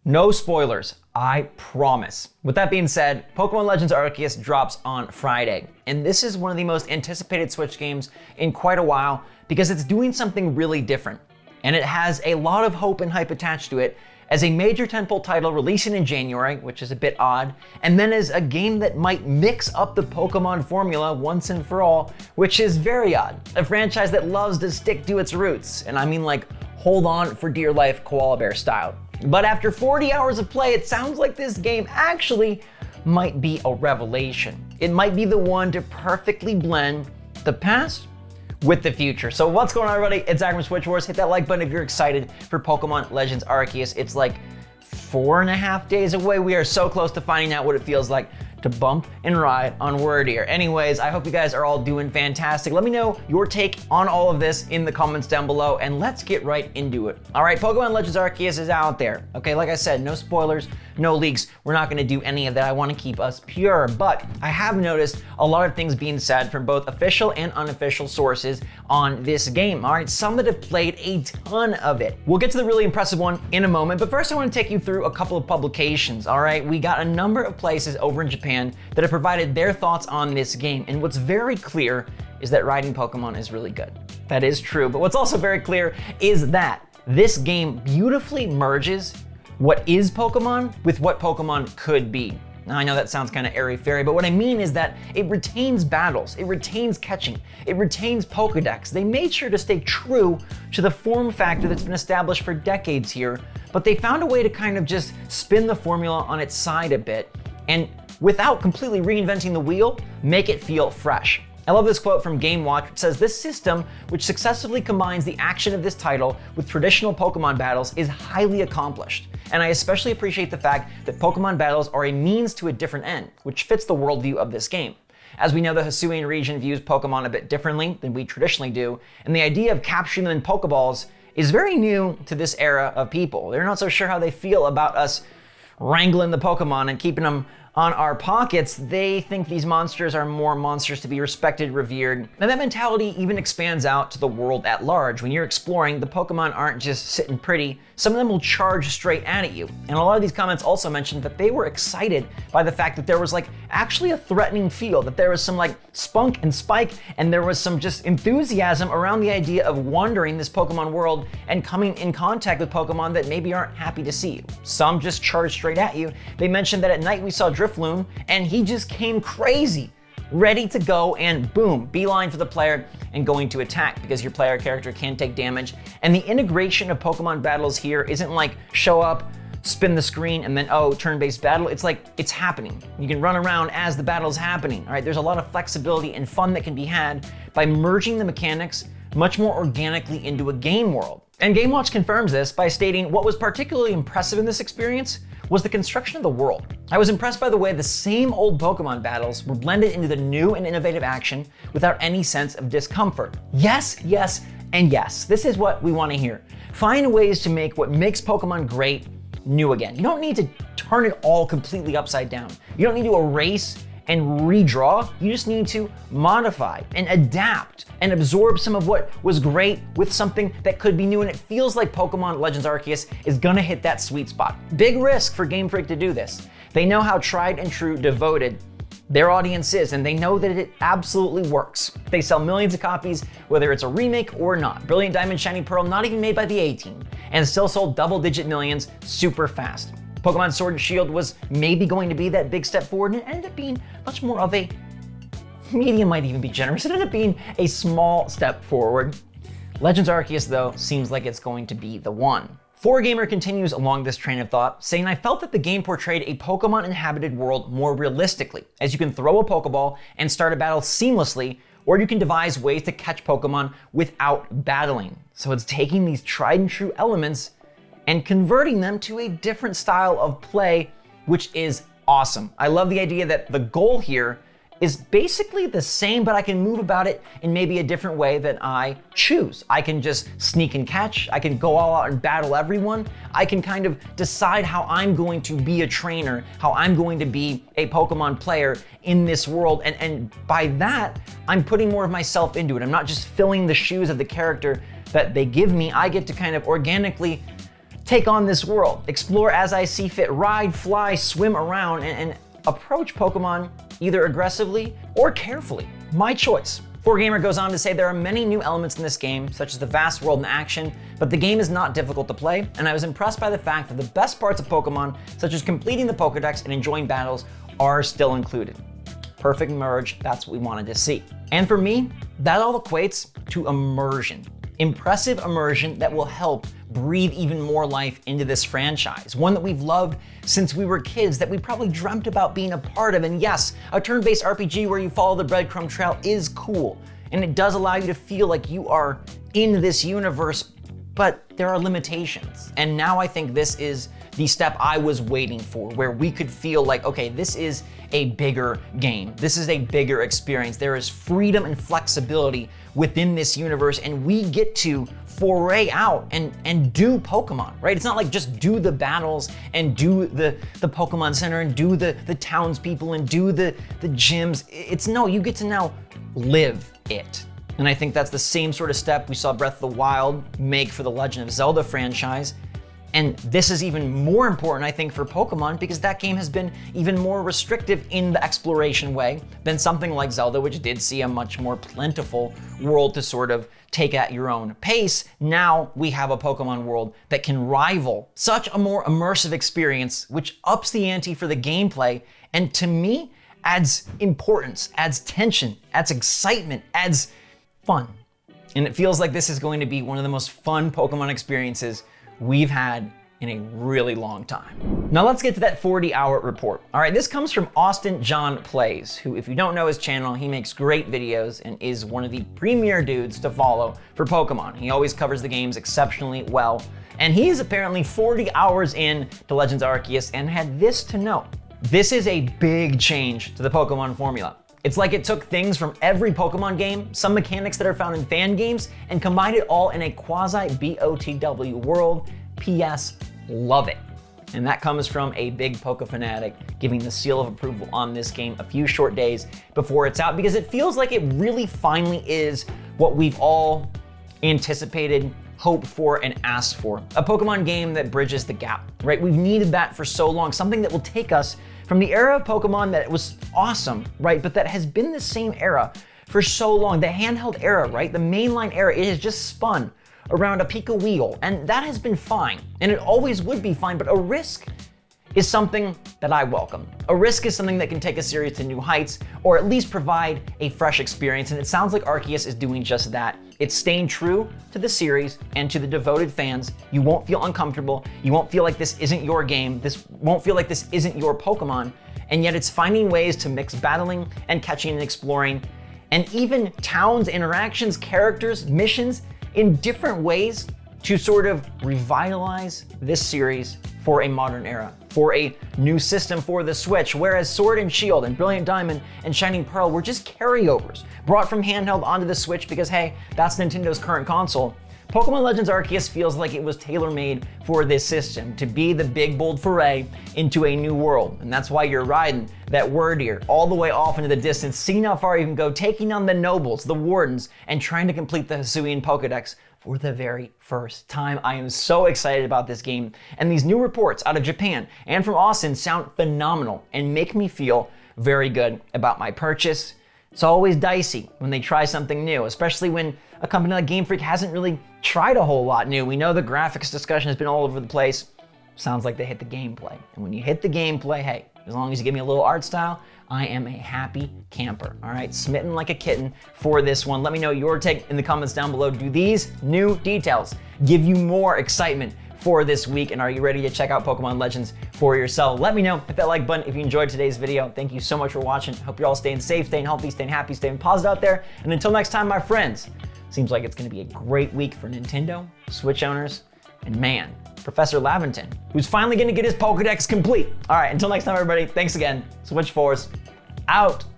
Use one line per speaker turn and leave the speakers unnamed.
No spoilers, I promise. With that being said, Pokemon Legends Arceus drops on Friday, and this is one of the most anticipated Switch games in quite a while because it's doing something really different, and it has a lot of hope and hype attached to it as a major tentpole title releasing in January, which is a bit odd, and then as a game that might mix up the Pokemon formula once and for all, which is very odd. A franchise that loves to stick to its roots, and I mean like hold on for dear life koala bear style. But after 40 hours of play, it sounds like this game actually might be a revelation. It might be the one to perfectly blend the past with the future. So what's going on, everybody? It's Zach from SwitchForce. Hit that like button if you're excited for Pokemon Legends Arceus. It's like 4.5 days away. We are so close to finding out what it feels like to bump and ride on Word Ear. Anyways, I hope you guys are all doing fantastic. Let me know your take on all of this in the comments down below, and let's get right into it. All right, Pokemon Legends Arceus is out there. Okay, like I said, no spoilers, no leaks. We're not gonna do any of that. I wanna keep us pure, but I have noticed a lot of things being said from both official and unofficial sources on this game. All right, some that have played a ton of it. We'll get to the really impressive one in a moment, but first I wanna take you through a couple of publications, all right? We got a number of places over in Japan that have provided their thoughts on this game, and what's very clear is that riding Pokemon is really good. That is true, but what's also very clear is that this game beautifully merges what is Pokemon with what Pokemon could be. Now, I know that sounds kind of airy-fairy, but what I mean is that it retains battles, it retains catching, it retains Pokedex. They made sure to stay true to the form factor that's been established for decades here, but they found a way to kind of just spin the formula on its side a bit, and without completely reinventing the wheel, make it feel fresh. I love this quote from Game Watch, which says, "This system, which successfully combines the action of this title with traditional Pokemon battles, is highly accomplished. And I especially appreciate the fact that Pokemon battles are a means to a different end, which fits the worldview of this game. As we know, the Hisuian region views Pokemon a bit differently than we traditionally do, and the idea of capturing them in Pokeballs is very new to this era of people. They're not so sure how they feel about us wrangling the Pokemon and keeping them on our pockets. They think these monsters are more monsters to be respected, revered, and that mentality even expands out to the world at large. When you're exploring, the Pokemon aren't just sitting pretty, some of them will charge straight at you. And a lot of these comments also mentioned that they were excited by the fact that there was like actually a threatening feel, that there was some like spunk and spike, and there was some just enthusiasm around the idea of wandering this Pokemon world and coming in contact with Pokemon that maybe aren't happy to see you. Some just charge straight at you. They mentioned that at night we saw Drifloon, and he just came crazy, ready to go and boom, beeline for the player and going to attack because your player character can take damage. And the integration of Pokemon battles here isn't like show up, spin the screen, and then, oh, turn-based battle. It's like, it's happening. You can run around as the battle's happening, all right? There's a lot of flexibility and fun that can be had by merging the mechanics much more organically into a game world. And Game Watch confirms this by stating what was particularly impressive in this experience was the construction of the world. I was impressed by the way the same old Pokemon battles were blended into the new and innovative action without any sense of discomfort. Yes, yes, and yes. This is what we want to hear. Find ways to make what makes Pokemon great new again. You don't need to turn it all completely upside down. You don't need to erase and redraw. You just need to modify and adapt and absorb some of what was great with something that could be new, and it feels like Pokemon Legends Arceus is gonna hit that sweet spot. Big risk for Game Freak to do this. They know how tried and true devoted their audience is, and they know that it absolutely works. They sell millions of copies, whether it's a remake or not. Brilliant Diamond, Shiny Pearl, not even made by the A-Team, and still sold double-digit millions super fast. Pokemon Sword and Shield was maybe going to be that big step forward, and it ended up being much more of a medium, might even be generous. It ended up being a small step forward. Legends Arceus, though, seems like it's going to be the one. 4Gamer continues along this train of thought, saying, "I felt that the game portrayed a Pokemon-inhabited world more realistically, as you can throw a Pokeball and start a battle seamlessly, or you can devise ways to catch Pokemon without battling." So it's taking these tried and true elements and converting them to a different style of play, which is awesome. I love the idea that the goal here is basically the same, but I can move about it in maybe a different way that I choose. I can just sneak and catch. I can go all out and battle everyone. I can kind of decide how I'm going to be a trainer, how I'm going to be a Pokemon player in this world. And by that, I'm putting more of myself into it. I'm not just filling the shoes of the character that they give me. I get to kind of organically take on this world, explore as I see fit, ride, fly, swim around, and approach Pokemon either aggressively or carefully. My choice. 4Gamer goes on to say there are many new elements in this game, such as the vast world and action, but the game is not difficult to play, and I was impressed by the fact that the best parts of Pokemon, such as completing the Pokedex and enjoying battles, are still included. Perfect merge, that's what we wanted to see. And for me, that all equates to immersion. Impressive immersion that will help breathe even more life into this franchise, one that we've loved since we were kids, that we probably dreamt about being a part of. And yes, a turn-based RPG where you follow the breadcrumb trail is cool, and it does allow you to feel like you are in this universe, but there are limitations. And now I think this is the step I was waiting for, where we could feel like, okay, this is a bigger game. This is a bigger experience. There is freedom and flexibility within this universe, and we get to foray out and do Pokemon, right? It's not like just do the battles and do the Pokemon Center and do the townspeople and do the gyms. It's no, you get to now live it. And I think that's the same sort of step we saw Breath of the Wild make for the Legend of Zelda franchise. And this is even more important, I think, for Pokemon, because that game has been even more restrictive in the exploration way than something like Zelda, which did see a much more plentiful world to sort of take at your own pace. Now we have a Pokemon world that can rival such a more immersive experience, which ups the ante for the gameplay, and to me, adds importance, adds tension, adds excitement, adds fun. And it feels like this is going to be one of the most fun Pokemon experiences we've had in a really long time. Now let's get to that 40-hour report. All right, this comes from Austin John Plays, who, if you don't know his channel, he makes great videos and is one of the premier dudes to follow for Pokemon. He always covers the games exceptionally well, and he is apparently 40 hours in to Legends Arceus and had this to note. This is a big change to the Pokemon formula. It's like it took things from every Pokemon game, some mechanics that are found in fan games, and combined it all in a quasi-BOTW world. P.S. Love it. And that comes from a big Poke fanatic giving the seal of approval on this game a few short days before it's out, because it feels like it really finally is what we've all anticipated, hoped for, and asked for. A Pokemon game that bridges the gap, right? We've needed that for so long, something that will take us from the era of Pokemon that was awesome, right? But that has been the same era for so long. The handheld era, right? The mainline era, it has just spun around a Pika wheel, and that has been fine, and it always would be fine, but a risk is something that I welcome. A risk is something that can take a series to new heights, or at least provide a fresh experience, and it sounds like Arceus is doing just that. It's staying true to the series and to the devoted fans. You won't feel uncomfortable, you won't feel like this isn't your game, this won't feel like this isn't your Pokemon, and yet it's finding ways to mix battling and catching and exploring, and even towns, interactions, characters, missions, in different ways to sort of revitalize this series for a modern era, for a new system for the Switch, whereas Sword and Shield and Brilliant Diamond and Shining Pearl were just carryovers brought from handheld onto the Switch because, hey, that's Nintendo's current console. Pokemon Legends Arceus feels like it was tailor-made for this system, to be the big, bold foray into a new world. And that's why you're riding that Wordeer all the way off into the distance, seeing how far you can go, taking on the Nobles, the Wardens, and trying to complete the Hisuian Pokedex for the very first time. I am so excited about this game, and these new reports out of Japan and from Austin sound phenomenal and make me feel very good about my purchase. It's always dicey when they try something new, especially when a company like Game Freak hasn't really tried a whole lot new. We know the graphics discussion has been all over the place. Sounds like they hit the gameplay. And when you hit the gameplay, hey, as long as you give me a little art style, I am a happy camper, all right? Smitten like a kitten for this one. Let me know your take in the comments down below. Do these new details give you more excitement for this week? And are you ready to check out Pokemon Legends for yourself? Let me know. Hit that like button if you enjoyed today's video. Thank you so much for watching. Hope you're all staying safe, staying healthy, staying happy, staying positive out there. And until next time, my friends, seems like it's gonna be a great week for Nintendo, Switch owners, and man, Professor Laventon, who's finally gonna get his Pokedex complete. All right, until next time, everybody, thanks again. SwitchForce, out.